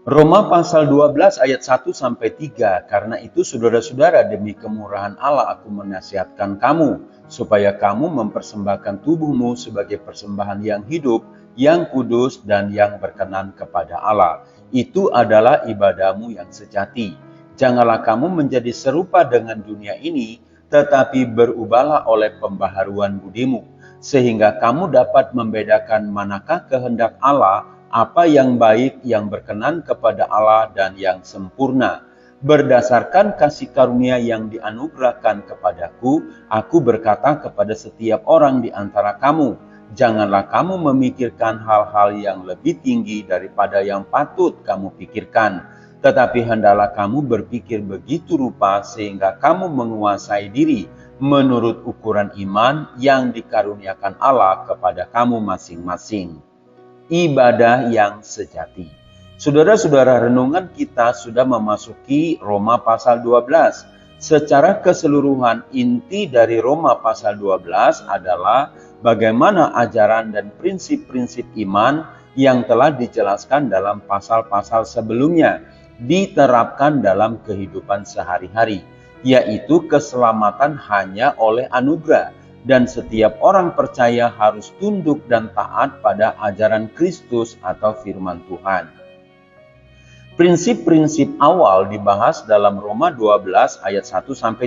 Roma pasal 12 ayat 1 sampai 3. Karena itu saudara-saudara, demi kemurahan Allah aku menasihatkan kamu supaya kamu mempersembahkan tubuhmu sebagai persembahan yang hidup, yang kudus dan yang berkenan kepada Allah. Itu adalah ibadahmu yang sejati. Janganlah kamu menjadi serupa dengan dunia ini, tetapi berubahlah oleh pembaharuan budimu, sehingga kamu dapat membedakan manakah kehendak Allah, apa yang baik, yang berkenan kepada Allah dan yang sempurna. Berdasarkan kasih karunia yang dianugerahkan kepadaku, aku berkata kepada setiap orang di antara kamu, janganlah kamu memikirkan hal-hal yang lebih tinggi daripada yang patut kamu pikirkan, tetapi hendaklah kamu berpikir begitu rupa sehingga kamu menguasai diri menurut ukuran iman yang dikaruniakan Allah kepada kamu masing-masing. Ibadah yang sejati. Saudara-saudara, renungan kita sudah memasuki Roma pasal 12. Secara keseluruhan, inti dari Roma pasal 12 adalah bagaimana ajaran dan prinsip-prinsip iman yang telah dijelaskan dalam pasal-pasal sebelumnya diterapkan dalam kehidupan sehari-hari, yaitu keselamatan hanya oleh anugerah. Dan setiap orang percaya harus tunduk dan taat pada ajaran Kristus atau firman Tuhan. Prinsip-prinsip awal dibahas dalam Roma 12 ayat 1-3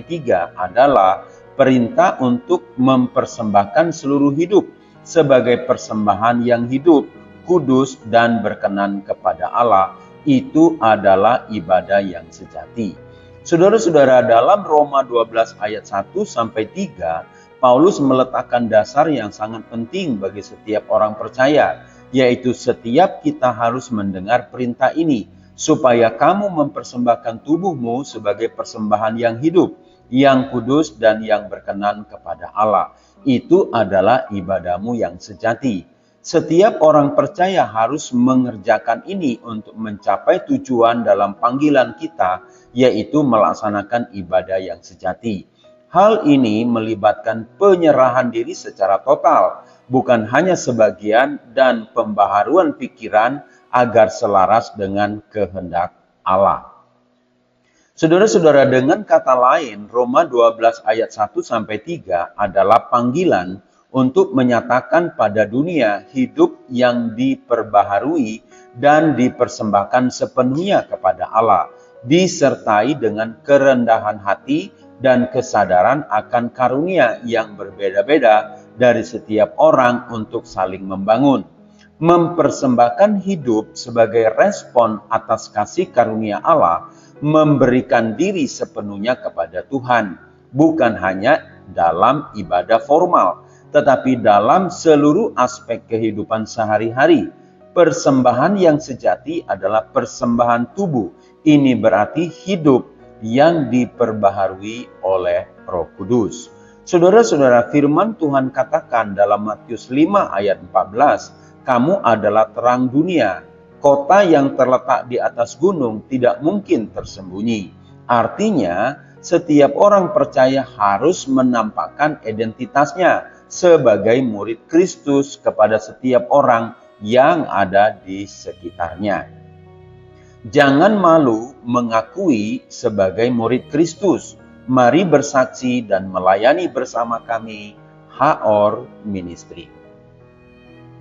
adalah perintah untuk mempersembahkan seluruh hidup sebagai persembahan yang hidup, kudus dan berkenan kepada Allah. Itu adalah ibadah yang sejati. Saudara-saudara, dalam Roma 12 ayat 1-3, Paulus meletakkan dasar yang sangat penting bagi setiap orang percaya, yaitu setiap kita harus mendengar perintah ini, supaya kamu mempersembahkan tubuhmu sebagai persembahan yang hidup, yang kudus dan yang berkenan kepada Allah. Itu adalah ibadahmu yang sejati. Setiap orang percaya harus mengerjakan ini untuk mencapai tujuan dalam panggilan kita, yaitu melaksanakan ibadah yang sejati. Hal ini melibatkan penyerahan diri secara total, bukan hanya sebagian, dan pembaharuan pikiran agar selaras dengan kehendak Allah. Saudara-saudara, dengan kata lain, Roma 12 ayat 1-3 adalah panggilan untuk menyatakan pada dunia hidup yang diperbaharui dan dipersembahkan sepenuhnya kepada Allah, disertai dengan kerendahan hati dan kesadaran akan karunia yang berbeda-beda dari setiap orang untuk saling membangun. Mempersembahkan hidup sebagai respon atas kasih karunia Allah, memberikan diri sepenuhnya kepada Tuhan, bukan hanya dalam ibadah formal, tetapi dalam seluruh aspek kehidupan sehari-hari. Persembahan yang sejati adalah persembahan tubuh. Ini berarti hidup yang diperbaharui oleh Roh Kudus. Saudara-saudara, firman Tuhan katakan dalam Matius 5 ayat 14, kamu adalah terang dunia. Kota yang terletak di atas gunung tidak mungkin tersembunyi. Artinya, setiap orang percaya harus menampakkan identitasnya sebagai murid Kristus kepada setiap orang yang ada di sekitarnya. Jangan malu mengakui sebagai murid Kristus. Mari bersaksi dan melayani bersama kami, HOR Ministry.